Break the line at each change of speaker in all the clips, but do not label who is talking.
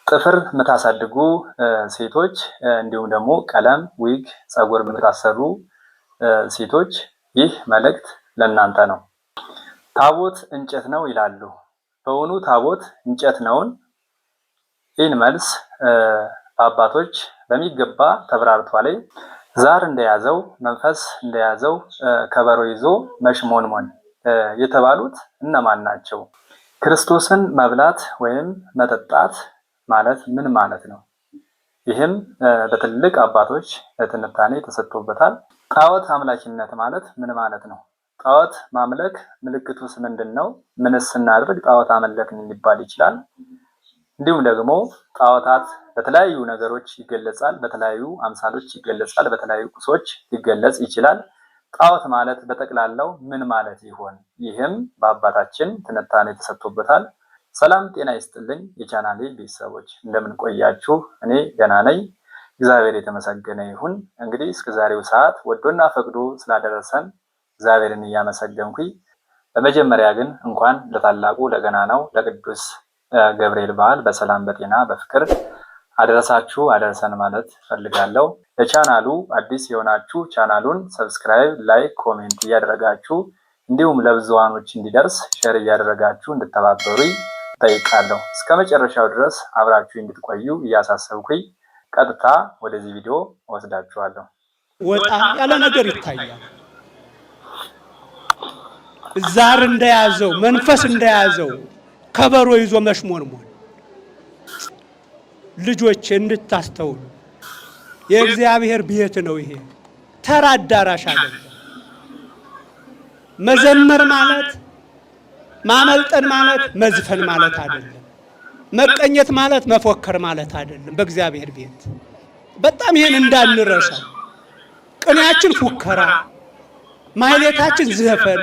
ጥፍር የምታሳድጉ ሴቶች እንዲሁም ደግሞ ቀለም፣ ዊግ፣ ፀጉር የምታሰሩ ሴቶች ይህ መልእክት ለእናንተ ነው። ታቦት እንጨት ነው ይላሉ። በእውኑ ታቦት እንጨት ነውን? ይህን መልስ በአባቶች በሚገባ ተብራርቷል። ዛር እንደያዘው መንፈስ እንደያዘው ከበሮ ይዞ መሽሞንሞን የተባሉት እነማን ናቸው? ክርስቶስን መብላት ወይም መጠጣት ማለት ምን ማለት ነው? ይህም በትልቅ አባቶች ትንታኔ ተሰጥቶበታል። ጣዖት አምላኪነት ማለት ምን ማለት ነው? ጣዖት ማምለክ ምልክቱስ ምንድን ነው? ምንስ ስናደርግ ጣዖት አመለክን ሊባል ይችላል? እንዲሁም ደግሞ ጣዖታት በተለያዩ ነገሮች ይገለጻል፣ በተለያዩ አምሳሎች ይገለጻል፣ በተለያዩ ቁሶች ሊገለጽ ይችላል። ጣዖት ማለት በጠቅላላው ምን ማለት ይሆን? ይህም በአባታችን ትንታኔ ተሰጥቶበታል። ሰላም ጤና ይስጥልኝ የቻናሌ ቤተሰቦች እንደምን ቆያችሁ? እኔ ደህና ነኝ፣ እግዚአብሔር የተመሰገነ ይሁን። እንግዲህ እስከ ዛሬው ሰዓት ወዶና ፈቅዶ ስላደረሰን እግዚአብሔርን እያመሰገንኩኝ በመጀመሪያ ግን እንኳን ለታላቁ ለገናናው ለቅዱስ ገብርኤል በዓል በሰላም በጤና በፍቅር አደረሳችሁ አደረሰን ማለት ፈልጋለሁ። ለቻናሉ አዲስ የሆናችሁ ቻናሉን ሰብስክራይብ፣ ላይክ፣ ኮሜንት እያደረጋችሁ እንዲሁም ለብዙሃኖች እንዲደርስ ሼር እያደረጋችሁ እንድተባበሩኝ ጠይቃለሁ። እስከ መጨረሻው ድረስ አብራችሁ እንድትቆዩ እያሳሰብኩኝ ቀጥታ ወደዚህ ቪዲዮ ወስዳችኋለሁ።
ወጣ ያለ ነገር ይታያል። ዛር እንደያዘው መንፈስ እንደያዘው ከበሮ ይዞ መሽሞንሞን። ልጆች እንድታስተውሉ የእግዚአብሔር ቤት ነው። ይሄ ተራ አዳራሽ አይደለም። መዘመር ማለት ማመልጠን ማለት መዝፈን ማለት አይደለም። መቀኘት ማለት መፎከር ማለት አይደለም። በእግዚአብሔር ቤት በጣም ይሄን እንዳንረሳ። ቅኔያችን ፉከራ፣ ማህሌታችን ዘፈን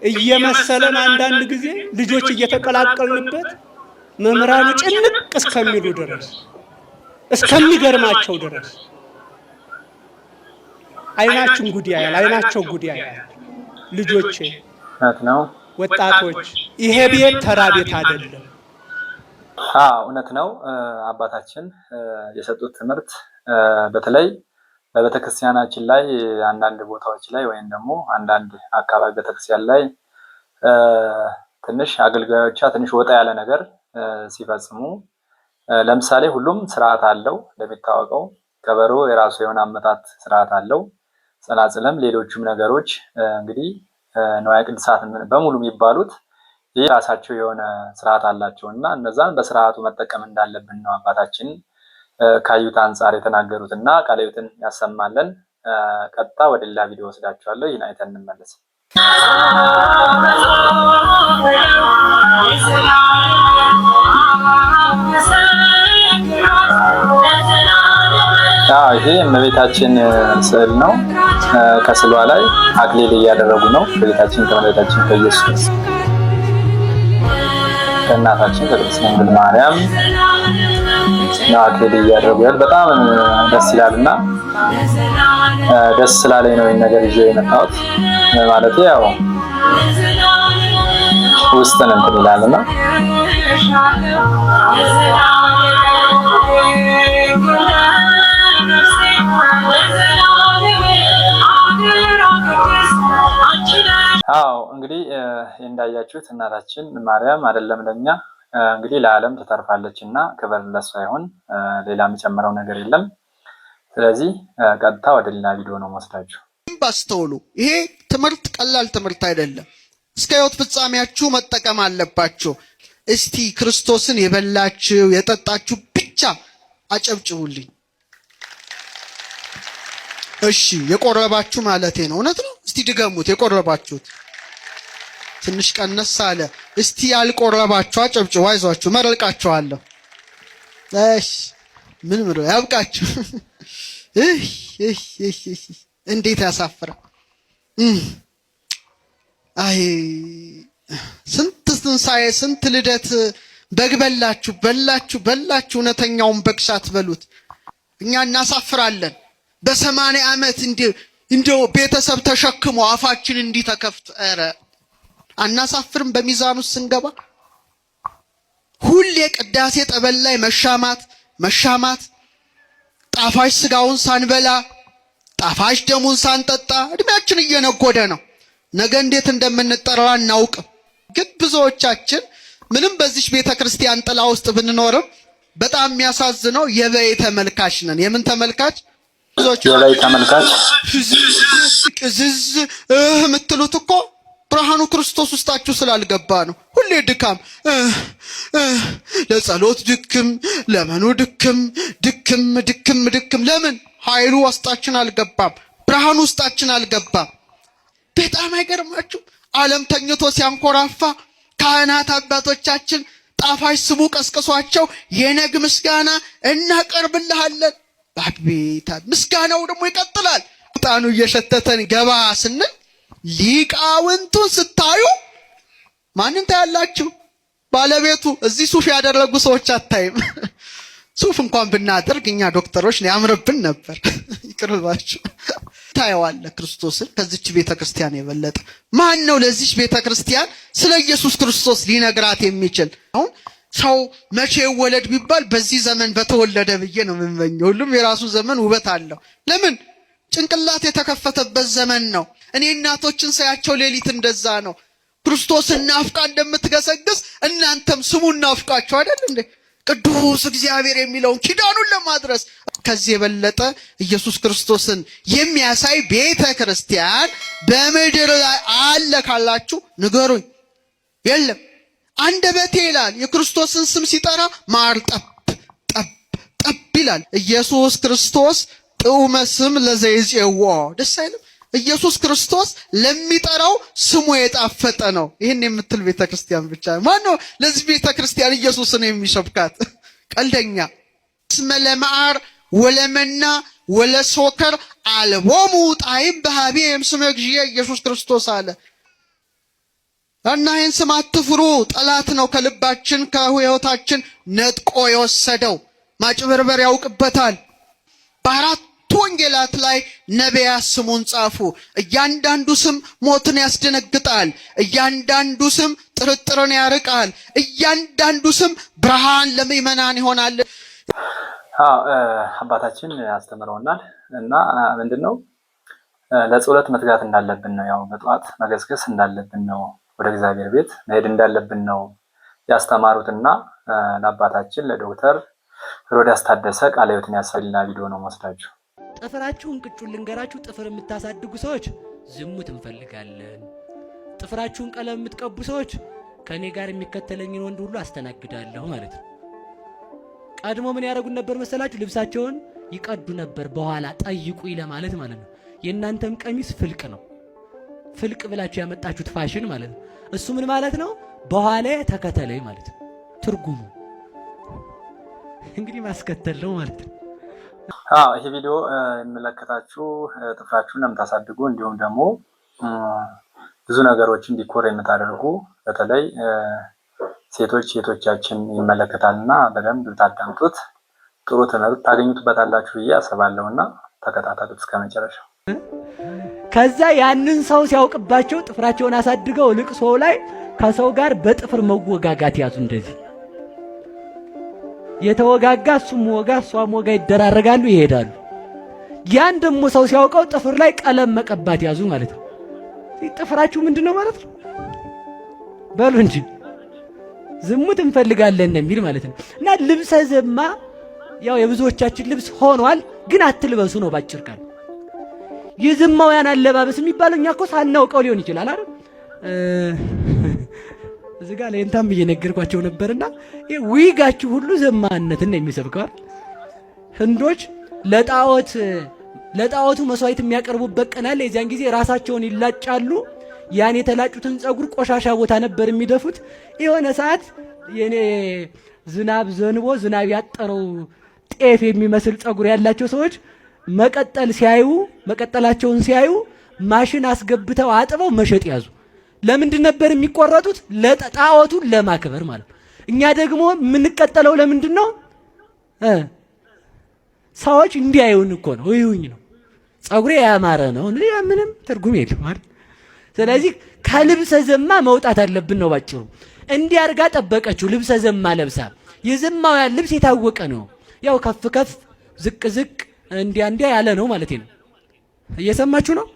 እየመሰለን አንዳንድ ጊዜ ልጆች እየተቀላቀልንበት መምህራኑ ጭንቅ እስከሚሉ ድረስ እስከሚገርማቸው ድረስ አይናችን ጉድ ያያል፣ አይናቸው ጉድ ያያል። ልጆቼ
ነው
ወጣቶች፣ ይሄ ቤት ተራ ቤት አይደለም።
እውነት ነው። አባታችን የሰጡት ትምህርት በተለይ በቤተክርስቲያናችን ላይ አንዳንድ ቦታዎች ላይ ወይም ደግሞ አንዳንድ አካባቢ ቤተክርስቲያን ላይ ትንሽ አገልጋዮቿ ትንሽ ወጣ ያለ ነገር ሲፈጽሙ፣ ለምሳሌ ሁሉም ስርዓት አለው። እንደሚታወቀው ከበሮ የራሱ የሆነ አመታት ስርዓት አለው። ጸናጽለም፣ ሌሎችም ነገሮች እንግዲህ ንዋየ ቅድሳት በሙሉ የሚባሉት ይህ ራሳቸው የሆነ ስርዓት አላቸው እና እነዛን በስርዓቱ መጠቀም እንዳለብን ነው አባታችን ካዩት አንጻር የተናገሩት እና ቃለ ሕይወትን ያሰማለን። ቀጥታ ወደ ሌላ ቪዲዮ ወስዳችኋለሁ። ይህን አይተን እንመለስ። ይሄ እመቤታችን ስዕል ነው። ከስዕሏ ላይ አክሊል እያደረጉ ነው። ከጌታችን ከመድኃኒታችን ከኢየሱስ ከእናታችን ከቅድስት ድንግል ማርያም ነው አክሊል እያደረጉ ያሉ። በጣም ደስ ይላልና ደስ ስላለኝ ነው ይሄን ነገር ይዤ የመጣሁት። ማለት ያው ውስጥን እንትን ይላልና እንግዲህ እንዳያችሁት እናታችን ማርያም አይደለም ለኛ እንግዲህ ለዓለም ትተርፋለች እና ክብር ለሷ ይሁን። ሌላ የምጨምረው ነገር የለም። ስለዚህ ቀጥታ ወደ ሌላ ቪዲዮ ነው ወስዳችሁ
ባስተውሉ። ይሄ ትምህርት ቀላል ትምህርት አይደለም። እስከ ሕይወት ፍጻሜያችሁ መጠቀም አለባችሁ። እስቲ ክርስቶስን የበላችሁ የጠጣችሁ ብቻ አጨብጭቡልኝ። እሺ የቆረባችሁ ማለቴ ነው። እውነት ነው። እስቲ ድገሙት። የቆረባችሁት ትንሽ ቀነስ አለ። እስቲ ያልቆረባችሁ አጨብጭቡ። አይዟችሁ መረቃችኋለሁ። እሺ ምን ያብቃችሁ። እንዴት ያሳፍራል። አይ ስንት ትንሣኤ ስንት ልደት በግ በላችሁ እውነተኛውን በግ ሳትበሉት እኛ እናሳፍራለን። በ80 ዓመት እንደው ቤተሰብ ተሸክሞ አፋችን እንዲህ ተከፍቶ ኧረ አናሳፍርም። በሚዛኑ ስንገባ ሁሌ ቅዳሴ ጠበል ላይ መሻማት፣ ጣፋጭ ስጋውን ሳንበላ ጣፋጭ ደሙን ሳንጠጣ እድሜያችን እየነጎደ ነው። ነገ እንዴት እንደምንጠራ እናውቅም። ግን ብዙዎቻችን ምንም በዚህ ቤተክርስቲያን ጥላ ውስጥ ብንኖርም በጣም የሚያሳዝነው የበይ ተመልካች ነን። የምን ተመልካች? ብዙዎች
የበይ ተመልካች
ቅዝዝ የምትሉት እኮ ብርሃኑ ክርስቶስ ውስጣችሁ ስላልገባ ነው። ሁሌ ድካም፣ ለጸሎት ድክም፣ ለመኑ ድክም። ለምን? ኃይሉ ውስጣችን አልገባም፣ ብርሃኑ ውስጣችን አልገባም። በጣም አይገርማችሁ? ዓለም ተኝቶ ሲያንኮራፋ ካህናት አባቶቻችን ጣፋጭ ስቡ ቀስቅሷቸው የነግ ምስጋና እናቀርብልሃለን። አቤት ምስጋናው ደግሞ ይቀጥላል። ጣኑ እየሸተተን ገባ ስንል ሊቃውንቱን ስታዩ ማንን ታያላችሁ? ባለቤቱ እዚህ ሱፍ ያደረጉ ሰዎች አታይም። ሱፍ እንኳን ብናደርግ እኛ ዶክተሮች ያምርብን ነበር። ይቅርባችሁ። ታየዋለህ ክርስቶስን ከዚች ቤተክርስቲያን የበለጠ ማን ነው? ለዚች ቤተክርስቲያን ስለ ኢየሱስ ክርስቶስ ሊነግራት የሚችል? አሁን ሰው መቼ ይወለድ ቢባል በዚህ ዘመን በተወለደ ብዬ ነው የምመኘው። ሁሉም የራሱ ዘመን ውበት አለው። ለምን? ጭንቅላት የተከፈተበት ዘመን ነው። እኔ እናቶችን ሳያቸው ሌሊት እንደዛ ነው። ክርስቶስን ናፍቃ እንደምትገሰግስ እናንተም ስሙን ናፍቃችሁ አይደል እንዴ? ቅዱስ እግዚአብሔር የሚለውን ኪዳኑን ለማድረስ ከዚህ የበለጠ ኢየሱስ ክርስቶስን የሚያሳይ ቤተ ክርስቲያን በምድር ላይ አለ ካላችሁ ንገሩኝ። የለም። አንደበቴ ይላል የክርስቶስን ስም ሲጠራ ማር ጠብ ይላል። ኢየሱስ ክርስቶስ ጥዑመ ስም ለዘይጼዎ ደስ አይልም? ኢየሱስ ክርስቶስ ለሚጠራው ስሙ የጣፈጠ ነው። ይህን የምትል ቤተክርስቲያን ብቻ ማነው ለዚህ ቤተክርስቲያን ኢየሱስን የሚሰብካት? ቀልደኛ። እስመ ለመዓር ወለመና ወለሶከር አልቦሙ ጣዕም በኀቤም ስመ እግዚእ ኢየሱስ ክርስቶስ አለ እና ይህን ስም አትፍሩ። ጠላት ነው ከልባችን ከሕይወታችን ነጥቆ የወሰደው። ማጭበርበር ያውቅበታል። በአራት ወንጌላት ላይ ነቢያት ስሙን ጻፉ። እያንዳንዱ ስም ሞትን ያስደነግጣል። እያንዳንዱ ስም ጥርጥርን ያርቃል። እያንዳንዱ ስም ብርሃን ለምእመናን ይሆናል።
አባታችን አስተምረውናል እና ምንድነው ለጸሎት መትጋት እንዳለብን ነው። ያው በጠዋት መገስገስ እንዳለብን ነው። ወደ እግዚአብሔር ቤት መሄድ እንዳለብን ነው ያስተማሩትና ለአባታችን ለዶክተር ሮዳስ ታደሰ ቃለ ሕይወትን ያሳይልና ቪዲዮ ነው ወስዳችሁ
ጥፍራችሁን ቅጩን ልንገራችሁ። ጥፍር የምታሳድጉ ሰዎች ዝሙት እንፈልጋለን። ጥፍራችሁን ቀለም የምትቀቡ ሰዎች ከኔ ጋር የሚከተለኝን ወንድ ሁሉ አስተናግዳለሁ ማለት ነው። ቀድሞ ምን ያደርጉን ነበር መሰላችሁ? ልብሳቸውን ይቀዱ ነበር፣ በኋላ ጠይቁኝ ለማለት ማለት ነው። የእናንተም ቀሚስ ፍልቅ ነው። ፍልቅ ብላችሁ ያመጣችሁት ፋሽን ማለት ነው። እሱ ምን ማለት ነው? በኋላ ተከተለኝ ማለት ነው። ትርጉሙ እንግዲህ ማስከተል ነው ማለት ነው።
ይሄ ቪዲዮ የሚመለከታችሁ ጥፍራችሁን ለምታሳድጉ እንዲሁም ደግሞ ብዙ ነገሮችን ዲኮር የምታደርጉ በተለይ ሴቶቻችን ይመለከታልና በደንብ ታዳምጡት። ጥሩ ትምህርት ታገኙትበታላችሁ ብዬ አስባለሁና ተከታተሉት እስከ መጨረሻው።
ከዛ ያንን ሰው ሲያውቅባቸው ጥፍራቸውን አሳድገው ልቅሶ ላይ ከሰው ጋር በጥፍር መወጋጋት ያዙ። እንደዚህ የተወጋጋ እሱም ወጋ እሷም ወጋ ይደራረጋሉ፣ ይሄዳሉ። ያን ደግሞ ሰው ሲያውቀው ጥፍር ላይ ቀለም መቀባት ያዙ ማለት ነው። ጥፍራችሁ ምንድነው ማለት ነው? በሉ እንጂ ዝሙት እንፈልጋለን የሚል ማለት ነው። እና ልብሰ ዘማ ያው የብዙዎቻችን ልብስ ሆኗል፣ ግን አትልበሱ ነው ባጭር ቃል። የዘማውያን አለባበስ የሚባለው እኛ እኮ ሳናውቀው ሊሆን ይችላል አይደል? እዚህ ጋር ለእንታም እየነገርኳቸው ነበርና ይሄ ዊጋችሁ ሁሉ ዘማነትን ነው የሚሰብከው። ህንዶች ለጣዖቱ መስዋዕት የሚያቀርቡበት ቀን አለ። የዚያን ጊዜ ራሳቸውን ይላጫሉ። ያን የተላጩትን ጸጉር ቆሻሻ ቦታ ነበር የሚደፉት። የሆነ ሰዓት የኔ ዝናብ ዘንቦ ዝናብ ያጠረው ጤፍ የሚመስል ጸጉር ያላቸው ሰዎች መቀጠላቸውን ሲያዩ ማሽን አስገብተው አጥበው መሸጥ ያዙ። ለምንድን ነበር የሚቆረጡት? ለጣዖቱን ለማክበር ማለት ነው። እኛ ደግሞ የምንቀጠለው ለምንድን ነው? ሰዎች እንዲያዩን እኮ ነው። እዩኝ ነው፣ ጸጉሬ ያማረ ነው። ምንም ትርጉም የለም አይደል? ስለዚህ ከልብሰ ዘማ መውጣት አለብን ነው ባጭሩ። እንዲያርጋ ጠበቀችው። ልብሰ ዘማ ለብሳ። የዘማውያን ልብስ የታወቀ ነው። ያው ከፍ ከፍ ዝቅ ዝቅ እንዲያ ያለ ነው ማለት ነው። እየሰማችሁ ነው?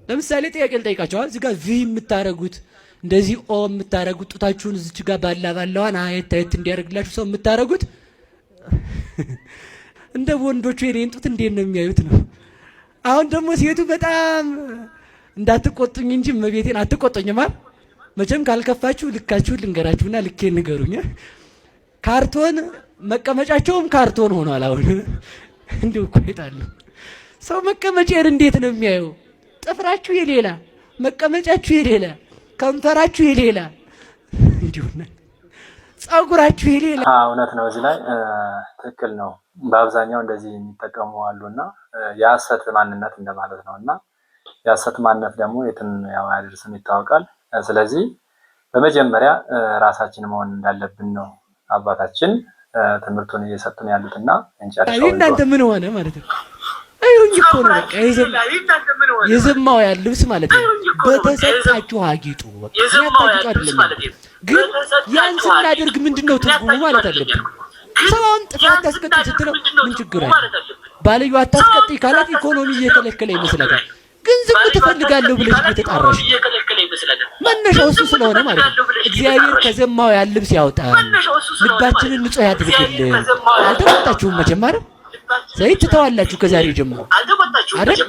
ለምሳሌ ጥያቄ ልጠይቃችሁ። እዚህ ጋር ቪ የምታረጉት እንደዚህ ኦ የምታረጉት ጡታችሁን እዚች ጋር ባላዋን አየት አየት እንዲያደርግላችሁ ሰው የምታረጉት እንደ ወንዶቹ የኔን ጡት እንዴት ነው የሚያዩት ነው። አሁን ደግሞ ሴቱ በጣም እንዳትቆጡኝ እንጂ መቤቴን አትቆጡኝ ማለት መቼም ካልከፋችሁ ልካችሁ ልንገራችሁና ልኬ ንገሩኝ። ካርቶን መቀመጫቸውም ካርቶን ሆኗል። አሁን እንዴ እኮ ይጣሉ ሰው መቀመጫን እንዴት ነው የሚያየው? ጥፍራችሁ የሌላ መቀመጫችሁ የሌላ ከንፈራችሁ የሌላ እንዲሁና ጸጉራችሁ የሌላ።
እውነት ነው። እዚህ ላይ ትክክል ነው። በአብዛኛው እንደዚህ የሚጠቀሙ አሉና የሐሰት ማንነት እንደማለት ነው እና የሐሰት ማንነት ደግሞ የትም ያው አያደርስም ይታወቃል። ስለዚህ በመጀመሪያ ራሳችን መሆን እንዳለብን ነው አባታችን ትምህርቱን እየሰጡን ያሉትና እንጨርሻው።
እናንተ ምን ሆነ ማለት ነው? አይሁን እኮ ነው በቃ የዘማውያን ልብስ ማለት ነው። በተሰጣችሁ አጊጡ በቃ ያታጊጡ አይደለም ግን ያን ስናደርግ ምንድነው ትርጉሙ ማለት አለብን። ሰውን ጥፋት አታስቀጥይ ስትለው ምን ችግር አለ? ባልዩ አታስቀጥይ ካላት ኢኮኖሚ እየከለከለ ይመስላታል። ግን ዝም ትፈልጋለሁ ብለሽ እየተጣራሽ መነሻው እሱ ስለሆነ ማለት ነው። እግዚአብሔር ከዘማውያን ልብስ ያውጣል፣ ልባችንን ንጹህ ያድርግልን። አልተቆጣችሁም መቼም አይደል? ዘይት ትተዋላችሁ ከዛሬ ጀምሮ አይደል?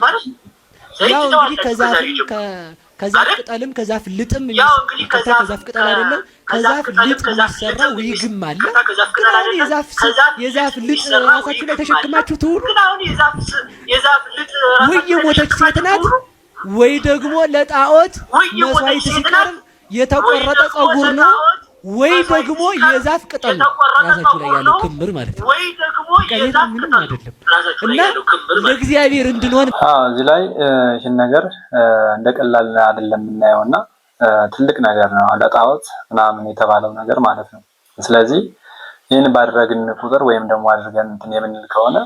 ያው እንግዲህ ከዛፍ ቅጠልም ከዛፍ ልጥም ከዛፍ ቅጠል አይደለም ከዛፍ ልጥ የሚሰራ ዊግም አለ። ግን አሁን የዛፍ ልጥ ራሳችሁ ላይ ተሸክማችሁ ትውሉ ወይ የሞተች ሴት ናት ወይ ደግሞ ለጣዖት መስዋዕት ሲቀርብ የተቆረጠ ጸጉር ነው ወይ ደግሞ የዛፍ ቅጠል ራሳችሁ ላይ ያለው ክምር ማለት ነው። ቀሌታ ምንም አይደለም እና ለእግዚአብሔር እንድንሆን
እዚህ ላይ ይህን ነገር እንደ ቀላል አይደለም የምናየውና ትልቅ ነገር ነው ለጣዖት ምናምን የተባለው ነገር ማለት ነው። ስለዚህ ይህን ባደረግን ቁጥር ወይም ደግሞ አድርገን እንትን የምንል ከሆነ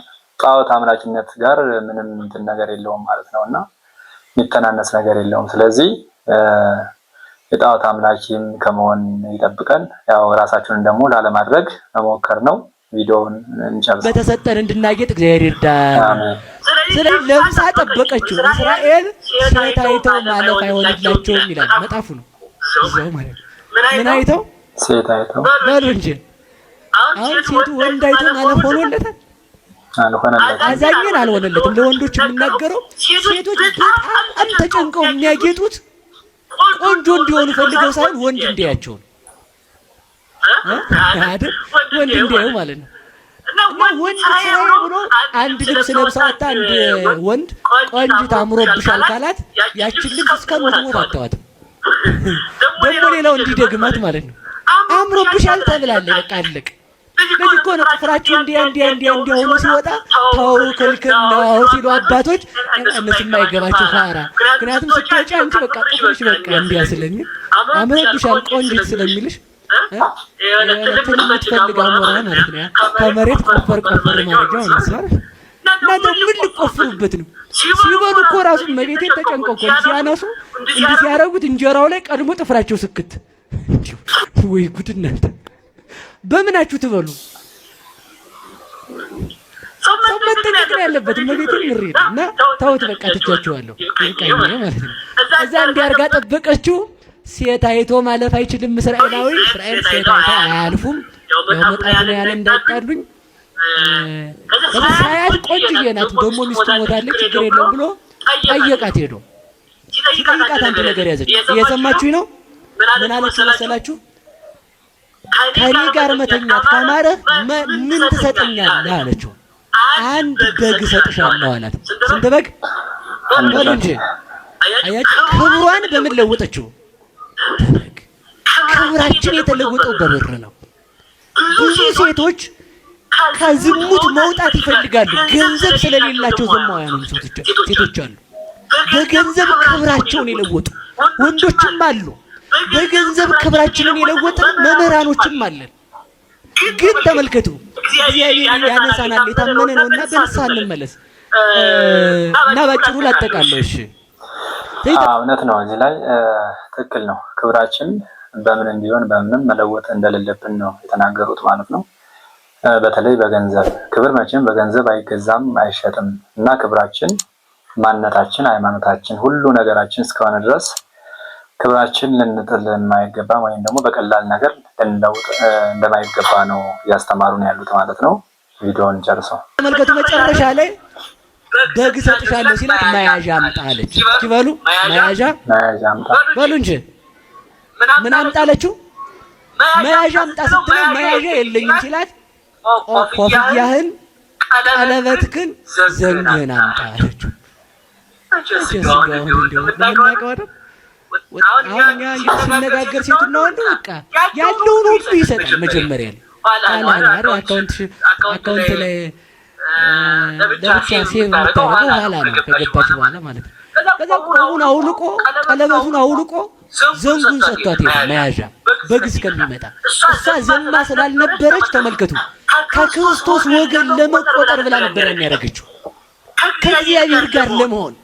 ጣዖት አምላኪነት ጋር ምንም እንትን ነገር የለውም ማለት ነውና የሚተናነስ ነገር የለውም። ስለዚህ የጣዖት አምላኪም ከመሆን ይጠብቀን። ያው ራሳችንን ደግሞ ላለማድረግ መሞከር ነው። ቪዲዮውን እንጨርስ።
በተሰጠን እንድናጌጥ እግዚአብሔር ይርዳን። ስለዚህ ለምሳ ጠበቀችው እስራኤል ሴት አይተው ማለፍ አይሆንላቸውም ይላል መጣፉ ነው እዛው ማለት ነው። ምን አይተው?
ሴት አይተው
በሉ እንጂ አሁን ሴቱ ወንድ አይተው ማለፍ ሆኖለታል? አዛኝን አልሆነለትም። ለወንዶች የምናገረው ሴቶች በጣም ተጨንቀው የሚያጌጡት ቆንጆ እንዲሆኑ ፈልገው ሳይሆን ወንድ እንዲያቸው ነው አይደል? ወንድ እንዲያዩ ማለት ነው። እና ወንድ ስራዬ ብሎ አንድ ልብስ ለብሰው አታ አንድ ወንድ ቆንጆ አምሮብሻል ካላት ያችን ልብስ እስከሞት አታዋትም። ደግሞ ሌላው እንዲደግማት ማለት ነው። አምሮብሻል ተብላለች በቃ አለቅ። ለዚህ እኮ ነው ጥፍራችሁ እንዲያ ሆኖ ሲወጣ ተው ክልክል ነው ሲሉ አባቶች እነሱ የማይገባቸው ፋራ። ምክንያቱም ስትወጪ አንቺ በቃ ጥፍርሽ በቃ እንዲያ ስለሚል አምሮብሻል ቆንጆ ስለሚልሽ ትንሽ የምትፈልግ አሞራ ማለት ነው። ከመሬት ቆፈር ማድረጊያው ነው ማለት እና ደግሞ ምን ልቆፍሩበት ነው? ሲበሉ እኮ ራሱ መቤቴን ተጨንቀው እኮ ሲያነሱ እንዲህ ሲያደርጉት እንጀራው ላይ ቀድሞ ጥፍራቸው ስክት። ወይ ጉድ እናንተ በምናችሁ ትበሉ? ሰው መጠንቀቅ ነው ያለበት። መቤቴን ምሬት እና ታውት በቃ ትቻቸዋለሁ ይልቃኝ ማለት ነው። እዛ እንዲያርጋ ጠበቀችው። ሴት አይቶ ማለፍ አይችልም እስራኤል ሴት አይቶ አያልፉም። ያው መጣት ነው ያለ እንዳጣሉኝ ከሳያት ቆንጆዬ ናት ደግሞ ሚስቱ ሞታለች ችግር የለም ብሎ ጠየቃት። ሄዶ ሲጠይቃት አንድ ነገር ያዘች። እየሰማችሁኝ ነው? ምን አለች መሰላችሁ? ከኔ ጋር መተኛት ካማረ ምን ትሰጠኛለህ አለችው። አንድ በግ እሰጥሻለሁ አላት። ስንት በግ? በሉ እንጂ አያችሁ፣ ክብሯን በምን ለወጠችው? ክብራችን የተለወጠው በብር ነው። ብዙ ሴቶች ከዝሙት መውጣት ይፈልጋሉ። ገንዘብ ስለሌላቸው ዘማውያን ሴቶች አሉ። በገንዘብ ክብራቸውን የለወጡ ወንዶችም አሉ። በገንዘብ ክብራችንን የለወጥን መምህራኖችም አለን። ግን ተመልከቱ፣ እግዚአብሔር ያነሳናል። የታመነ ነውና በንስሐ እንመለስ እና ባጭሩ ላጠቃለሁ። እሺ
እውነት ነው። እዚህ ላይ ትክክል ነው። ክብራችን በምን እንዲሆን በምንም መለወጥ እንደሌለብን ነው የተናገሩት ማለት ነው። በተለይ በገንዘብ ክብር መቼም በገንዘብ አይገዛም አይሸጥም እና ክብራችን፣ ማንነታችን፣ ሃይማኖታችን፣ ሁሉ ነገራችን እስከሆነ ድረስ ክብራችን ልንጥል የማይገባ ወይም ደግሞ በቀላል ነገር ልንለውጥ እንደማይገባ ነው እያስተማሩን ያሉት ማለት ነው። ቪዲዮውን ጨርሰው
ተመልከቱ። መጨረሻ ላይ በግ ሰጥሻለሁ ሲላት መያዣ አምጣ አለች። ይበሉ መያዣ
አምጣ
በሉ እንጂ ምን አምጣ አለችው? መያዣ አምጣ ስትለው መያዣ የለኝም ሲላት ኮፍያህን፣ ቀለበትህን፣ ዘንግህን አምጣ አለችው። አሁን እኛ እንግዲህ ስነጋገር ሴቱና ወንዱ በቃ ያለውን ሁሉ ይሰጣል። መጀመሪያ ላይ አካውንት ላይ ለብቻ ሴቭ የምታደርገው ኋላ ነው ከገባች በኋላ ማለት ነው። ከዛ ቁርቡን አውልቆ ቀለበቱን አውልቆ ዘንጉን ሰጥቷት ይሄ መያዣ በግ እስከሚመጣ እሷ ዘማ ስላልነበረች ተመልከቱ፣ ከክርስቶስ ወገን ለመቆጠር ብላ ነበር የሚያደርገችው ከእግዚአብሔር ጋር ለመሆን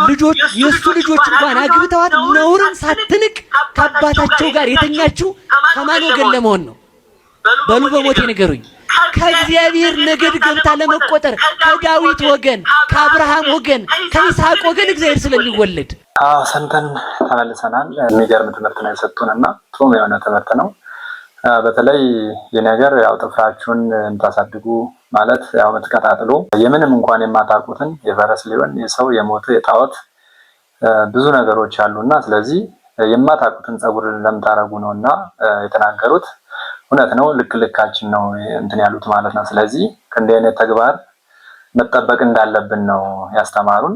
ልጆች የእሱ ልጆች እንኳን አግብተዋት ነውርን ሳትንቅ ከአባታቸው ጋር የተኛችው ከማን ወገን ለመሆን ነው? በሉ በሞቴ ንገሩኝ። ከእግዚአብሔር ነገድ ገብታ ለመቆጠር ከዳዊት ወገን፣ ከአብርሃም ወገን፣ ከይስሐቅ ወገን እግዚአብሔር ስለሚወለድ።
ሰምተን ተመልሰናል። የሚገርም ትምህርት ነው የሰጡንና ጥሩ የሆነ ትምህርት ነው። በተለይ የነገር ያው ጥፍራችሁን የምታሳድጉ ማለት ያው የምትቀጣጥሉ የምንም እንኳን የማታውቁትን የፈረስ ሊሆን የሰው የሞተ የጣዖት ብዙ ነገሮች አሉና ስለዚህ የማታውቁትን ጸጉር ለምታረጉ ነውና የተናገሩት እውነት ነው። ልካችን ነው እንትን ያሉት ማለት ነው። ስለዚህ ከእንዲህ አይነት ተግባር መጠበቅ እንዳለብን ነው ያስተማሩን።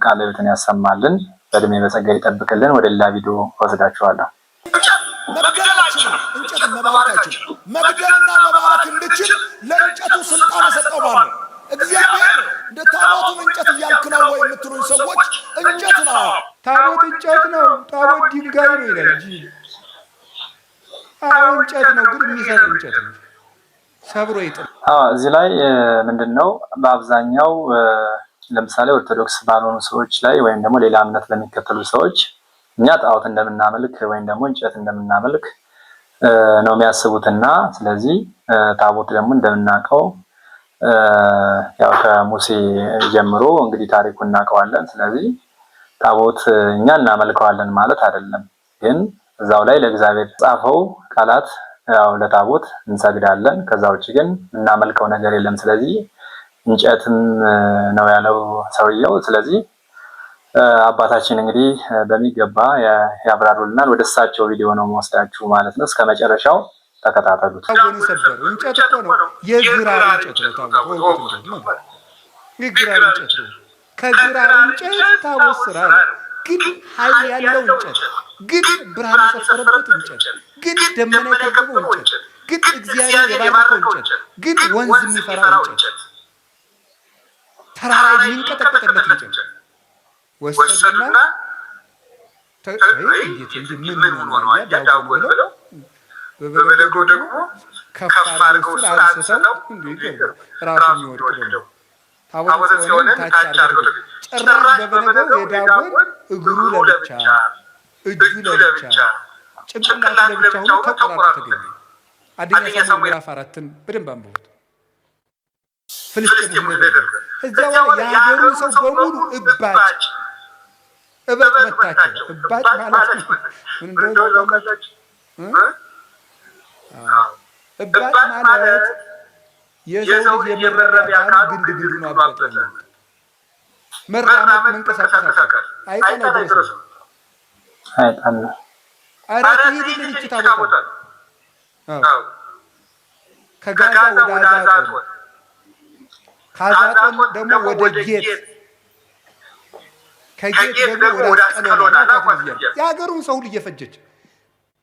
ቃለ ሕይወትን ያሰማልን፣ በእድሜ በጸጋ ይጠብቅልን። ወደ ሌላ ቪዲዮ ወስዳችኋለሁ።
እንጨትን መባረካችን መግደልና መባረክ እንድችል ለእንጨቱ ስልጣን ሰጠው ማለት እግዚአብሔር። እንደ ታቦቱን እንጨት እያልክ ነው ወይ የምትሉኝ ሰዎች እንጨት ነው።
ታቦት እንጨት ነው፣ ታቦት ድንጋይ ነው ይላል እንጂ እንጨት ነው፣ ግን የሚሰራ እንጨት ነው፣ ሰብሮ ይጥል።
እዚህ ላይ ምንድነው በአብዛኛው ለምሳሌ ኦርቶዶክስ ባልሆኑ ሰዎች ላይ ወይም ደግሞ ሌላ እምነት ለሚከተሉ ሰዎች እኛ ጣዖት እንደምናመልክ ወይም ደግሞ እንጨት እንደምናመልክ ነው የሚያስቡትና ስለዚህ ታቦት ደግሞ እንደምናውቀው ያው ከሙሴ ጀምሮ እንግዲህ ታሪኩን እናውቀዋለን። ስለዚህ ታቦት እኛ እናመልከዋለን ማለት አይደለም፣ ግን እዛው ላይ ለእግዚአብሔር ጻፈው ቃላት ያው ለታቦት እንሰግዳለን። ከዛ ውጭ ግን እናመልከው ነገር የለም። ስለዚህ እንጨትም ነው ያለው ሰውየው። ስለዚህ አባታችን እንግዲህ በሚገባ ያብራሩልናል። ወደ እሳቸው ቪዲዮ ነው መወስዳችሁ ማለት ነው። እስከ መጨረሻው ተከታተሉት።
እንጨት እኮ ነው፣ የግራር እንጨት ነው ታቦት። የግራር እንጨት ነው። ከግራር እንጨት ታቦት ስራ ነው። ግን ኃይል ያለው እንጨት፣ ግን ብርሃን የሰፈረበት እንጨት፣ ግን ደመና የከበበው እንጨት፣ ግን እግዚአብሔር የባረከው እንጨት፣ ግን ወንዝ የሚፈራው እንጨት፣ ተራራ የሚንቀጠቀጥለት እንጨት ወሰዱና እንዴት ምን ሆኖ ያዳው ብለው በበለጎ ደግሞ ከፍ አድርገው አንስተው ራሱ የሚወድቅ ነው። ታቦት ሲሆን ታች አድርገው ጭራሽ በበለጎ የዳጎን እግሩ ለብቻ እጁ ለብቻ ጭንቅላቱ ለብቻ ሆኖ ተቆራርጦ ተገኘ። አንደኛ ሳሙኤል ምዕራፍ 4ን በደንብ አንብቡት። ፍልስጤም እንደደረገ እዚያው የሀገሩን ሰው በሙሉ እባጭ መታቸው። እባጭ ማለት ምን እንደሆነ ታውቃላችሁ? እባጭ ማለት የሰው ልጅ የመረራቢያ አካል ግንድ አበጠ ነው። መራመድ መንቀሳቀስ አይጣለው ድረስ
አይጣለው።
አራት ይሄድልን እቺ ታቦት ከጋዛ ወደ አዛጦን ከአዛጦን ደግሞ ወደ ጌት ከጌት ደግሞ ወደ አስቀሎና የሀገሩን ሰው ሁሉ እየፈጀች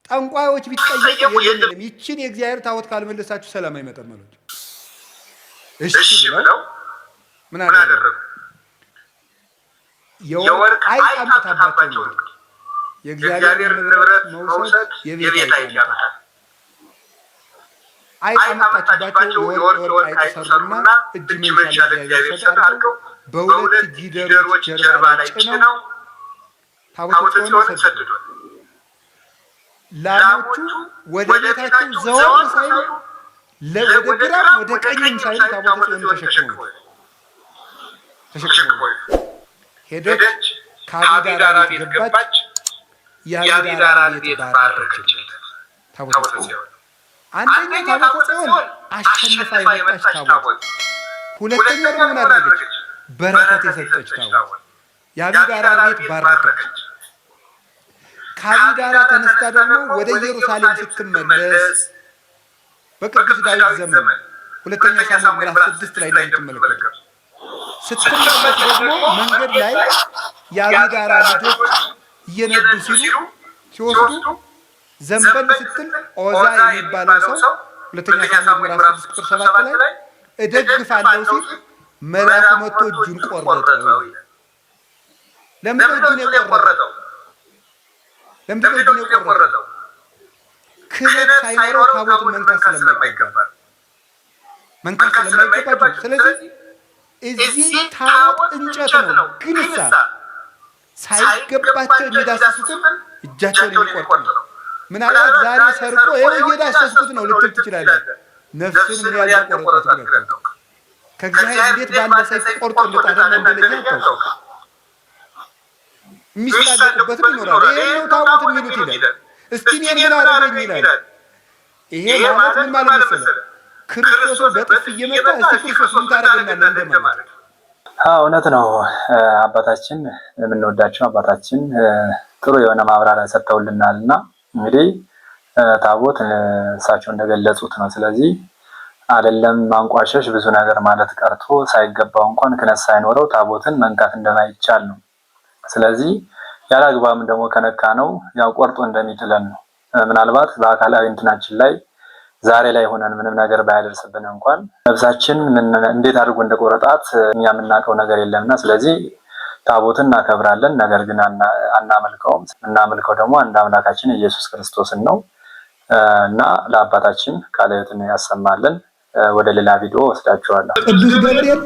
ጠንቋዮች ቢጠየቁ የለንም ይችን የእግዚአብሔር ታቦት ካልመለሳችሁ ሰላም አይመጣም ማለት ነው። እሺ ብለው ምን አደረጉ? የወርቅ አይጥ አምጥታባቸው ነው። የእግዚአብሔር ንብረት መውሰድ የቤት አይጥ ያመጣል። አይጥ አመጣችባቸው። የወርቅ አይጥ ሰሩና እጅ መንሻ ለእግዚአብሔር ሰጣቸው። በሁለት ጊደሮች ጀርባ ላይ ጭነው ታቦቱን ሰደዱ። ላሞቹ ወደ ቤታቸው ዘወር ሳይሉ ወደ ግራም ወደ ቀኝም ሳይሉ ታቦተ ጽዮን ተሸክመው ሄደች። ከአቢዳራ ቤት ገባች። የአቢዳራ ቤት ባረከችለት ታቦተ ጽዮን። አንደኛ ታቦተ ጽዮን አሸንፋ የመጣች ታቦት፣ ሁለተኛ ደግሞ ምን አደረገች? በረከት የሰጠች ታቦት። የአቢዳራ ቤት ባረከች። ከአቢዳራ ተነስታ ደግሞ ወደ ኢየሩሳሌም ስትመለስ በቅዱስ ዳዊት ዘመን ሁለተኛ ሳሙኤል ምዕራፍ 6 ላይ እንደምትመለከቱት ስትመለስ ደግሞ መንገድ ላይ የአቢዳራ ልጆች እየነዱ ሲወስዱ ዘንበል ስትል ኦዛ የሚባለው ሰው ሁለተኛ ሳሙኤል ምዕራፍ 6 ቁጥር 7 ላይ እደግፋለሁ ሲል መልአኩ መጥቶ እጁን ቆረጠው። ለምን እጁን የቆረጠው? ክህነት ሳይኖረው ታቦቱን መንካት ስለማይገባቸው። ስለዚህ እዚህ ታቦት እንጨት ነው፣ ግን ሳይገባቸው የሚዳስሱትን እጃቸውን የሚቆርጥ ነው። ምናልባት ዛሬ ሰርቆ ይኸው እየዳሰስኩት ነው ልትል ትችላለህ። ነፍስን ምን ያልቆረጣት ብለህ ከእግዚአብሔር እንዴት ባለ ሰይፍ ቆርጦ እንደጣለ እንደለኛ አታውቅም። የሚሳለቅበትም ይኖራል። ይሄ ነው ታቦት የሚሉት ይላል። እስቲ እኔን ምን አደረገኝ ይላል። ይሄ ማለት ምን ማለት መሰለህ? ክርስቶስን በጥፍ እየመታ እስቲ ክርስቶስ ምን ታደርገናለህ እንደማለት።
እውነት ነው። አባታችን የምንወዳቸው አባታችን ጥሩ የሆነ ማብራሪያ ሰጥተውልናል እና እንግዲህ ታቦት እሳቸው እንደገለጹት ነው። ስለዚህ አይደለም ማንቋሸሽ ብዙ ነገር ማለት ቀርቶ ሳይገባው እንኳን ክህነት ሳይኖረው ታቦትን መንካት እንደማይቻል ነው። ስለዚህ ያላግባብም ደግሞ ከነካ ነው ያው ቆርጦ እንደሚጥለን ነው። ምናልባት በአካላዊ እንትናችን ላይ ዛሬ ላይ ሆነን ምንም ነገር ባያደርስብን እንኳን ነፍሳችን እንዴት አድርጎ እንደቆረጣት እኛ የምናውቀው ነገር የለምና ስለዚህ ታቦትን እናከብራለን፣ ነገር ግን አናመልከውም። እናመልከው ደግሞ አንድ አምላካችን ኢየሱስ ክርስቶስን ነው እና ለአባታችን ቃለ ሕይወትን ያሰማልን። ወደ ሌላ ቪዲዮ ወስዳችኋለሁ።
ቅዱስ ገብርኤል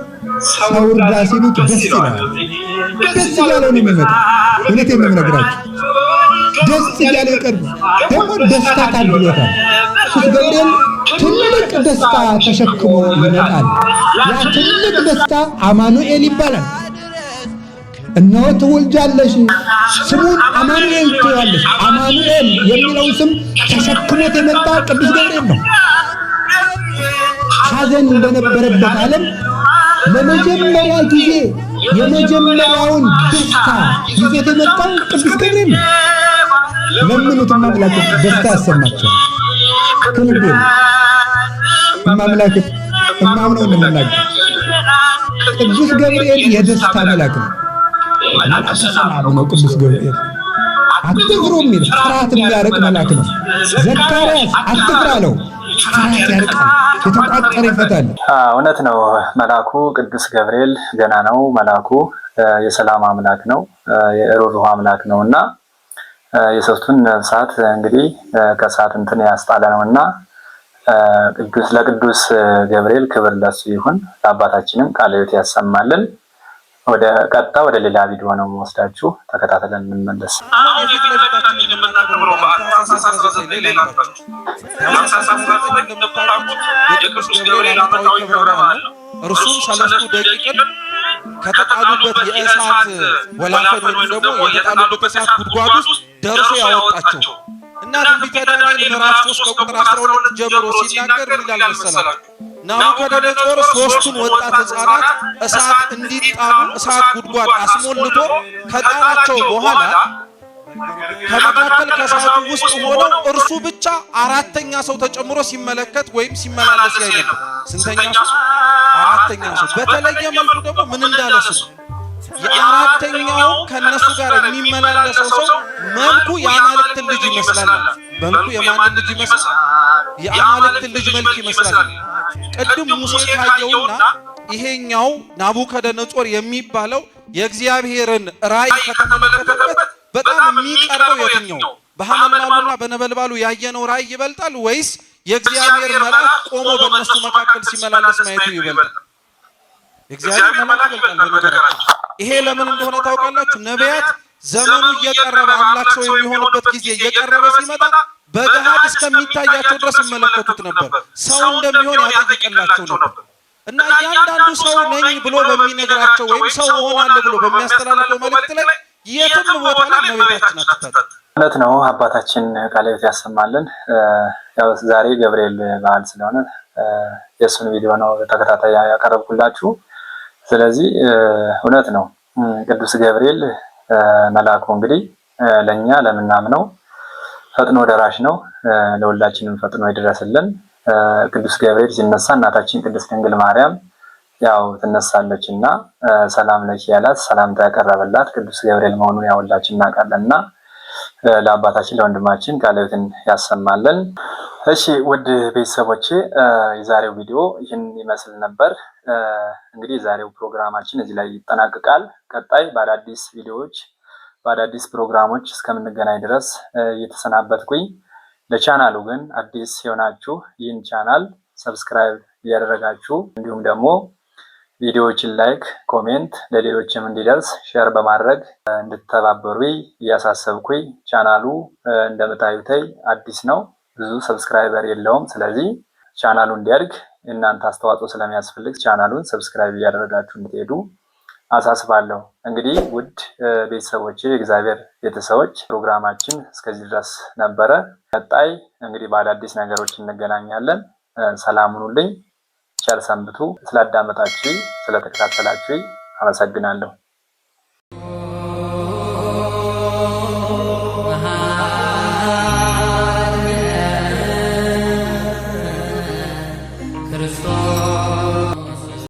ሰው እርዳ ሲሉት ደስ ይላል። ደስ እያለው ነው የሚመጣው። እውነቴን ነው የምነግራችሁ፣ ደስ እያለው ይቀርብ። ደግሞ ደስታ ታድሎታል። ቅዱስ ገብርኤል ትልቅ ደስታ ተሸክሞ ይመጣል። ያ ትልቅ ደስታ አማኑኤል ይባላል። እነሆ ትወልጃለሽ፣ ስሙን አማኑኤል ትይዋለሽ። አማኑኤል የሚለውን ስም ተሸክሞት የመጣ ቅዱስ ገብርኤል ነው። ሐዘን በነበረበት ዓለም ለመጀመሪያ ጊዜ የመጀመሪያውን ደስታ ይዞት የመጣው ቅዱስ ገብርኤል ነው። ለምኑት ማምላክት ደስታ ያሰማቸዋል። ከልቤ ማምላክት እማምነው እንደምናገር ቅዱስ ገብርኤል የደስታ መልአክ ነው። ሰላም ነው። ቅዱስ ገብርኤል አትፍሩ የሚል ፍርሃት የሚያርቅ መልአክ ነው። ዘካርያስ አትፍራ አለው። ፍርሃት ያርቃል፣ የተቋጠረ ይፈታል።
እውነት ነው። መልአኩ ቅዱስ ገብርኤል ገና ነው። መልአኩ የሰላም አምላክ ነው፣ የሩህሩህ አምላክ ነው እና የሶስቱን ነፍሳት እንግዲህ ከእሳት እንትን ያስጣለ ነውና ለቅዱስ ገብርኤል ክብር ለሱ ይሁን። ለአባታችንም ቃለ ሕይወት ያሰማልን። ቀጥታ ወደ ሌላ ቪዲዮ ነው የምወስዳችሁ። ተከታተለን እንመለስ።
እርሱም 3 ደቂቅን ከተጣሉበት የእሳት ወላፈን ወይም ደግሞ የተጣሉበት እሳት ጉድጓድ ውስጥ ደርሶ ያወጣቸው እና ትንቢተ ዳንኤል ምዕራፍ 3 ከቁጥር 12 ጀምሮ ሲናገር ይላል መሰላችሁ ናቡከደነፆር 3ቱን ወጣት ሕፃናት እሳት እንዲጣሉ እሳት ጉድጓድ አስሞልቶ ከጣላቸው በኋላ ከመካከል ከእሳቱ ውስጥ ሆነው እርሱ ብቻ 4ኛ ሰው ተጨምሮ ሲመለከት ወይም ሲመላለስ ያይ ነበር። ስንተኛ ሰው? 4ኛ ሰው። በተለየ መልኩ ደግሞ ምን እንዳለሱ የ4ኛው ከነሱ ጋር የሚመላለሰው ሰው መልኩ የአማልክት ልጅ ይመስላል። መልኩ የማን ልጅ ይመስላል? የአማልክት ልጅ መልክ ይመስላል። ቅድም ሙሴ ታየውና ይሄኛው ናቡከደነፆር የሚባለው የእግዚአብሔርን ራእይ ከተመለከተበት በጣም የሚቀርበው የትኛው? በሐመልማሉና በነበልባሉ ያየነው ራእይ ይበልጣል ወይስ የእግዚአብሔር መልአክ ቆሞ በእነሱ መካከል ሲመላለስ ማየቱ ይበልጣል? የእግዚአብሔር መልአክ ይበልጣል በነገራችን። ይሄ ለምን እንደሆነ ታውቃላችሁ? ነቢያት ዘመኑ እየቀረበ አምላክ ሰው የሚሆንበት ጊዜ እየቀረበ ሲመጣ በገሃድ እስከሚታያቸው ድረስ ይመለከቱት ነበር። ሰው እንደሚሆን ያጠይቅላቸው ነበር እና እያንዳንዱ ሰው ነኝ ብሎ በሚነግራቸው ወይም ሰው እሆናለሁ ብሎ በሚያስተላልፈው መልእክት ላይ የትም ቦታ ላይ እመቤታችን አትታጣም።
እውነት ነው። አባታችን ቃለ ሕይወት ያሰማልን። ያው ዛሬ ገብርኤል በዓል ስለሆነ የእሱን ቪዲዮ ነው ተከታታይ ያቀረብኩላችሁ። ስለዚህ እውነት ነው ቅዱስ ገብርኤል መልአኩ እንግዲህ ለኛ ለምናምነው ፈጥኖ ደራሽ ነው። ለሁላችንም ፈጥኖ ይድረስልን። ቅዱስ ገብርኤል ሲነሳ እናታችን ቅድስት ድንግል ማርያም ያው ትነሳለች እና ሰላም ለኪ ያላት ሰላምታ ያቀረበላት ቅዱስ ገብርኤል መሆኑን ያው ሁላችን እናውቃለንና ለአባታችን ለወንድማችን ቃለ ሕይወትን ያሰማልን። እሺ ውድ ቤተሰቦቼ የዛሬው ቪዲዮ ይህን ይመስል ነበር። እንግዲህ የዛሬው ፕሮግራማችን እዚህ ላይ ይጠናቀቃል። ቀጣይ በአዳዲስ ቪዲዮዎች በአዳዲስ ፕሮግራሞች እስከምንገናኝ ድረስ እየተሰናበትኩኝ፣ ለቻናሉ ግን አዲስ የሆናችሁ ይህን ቻናል ሰብስክራይብ እያደረጋችሁ እንዲሁም ደግሞ ቪዲዮዎችን ላይክ፣ ኮሜንት ለሌሎችም እንዲደርስ ሼር በማድረግ እንድትተባበሩኝ እያሳሰብኩኝ፣ ቻናሉ እንደምታዩተይ አዲስ ነው፣ ብዙ ሰብስክራይበር የለውም። ስለዚህ ቻናሉ እንዲያድግ እናንተ አስተዋጽኦ ስለሚያስፈልግ ቻናሉን ሰብስክራይብ እያደረጋችሁ እንድትሄዱ አሳስባለሁ። እንግዲህ ውድ ቤተሰቦቼ የእግዚአብሔር ቤተሰቦች ፕሮግራማችን እስከዚህ ድረስ ነበረ። ቀጣይ እንግዲህ በአዳዲስ ነገሮች እንገናኛለን። ሰላም ሁኑልኝ። ቸር ሰንብቱ። ስላዳመጣችሁኝ ስለተከታተላችሁኝ አመሰግናለሁ።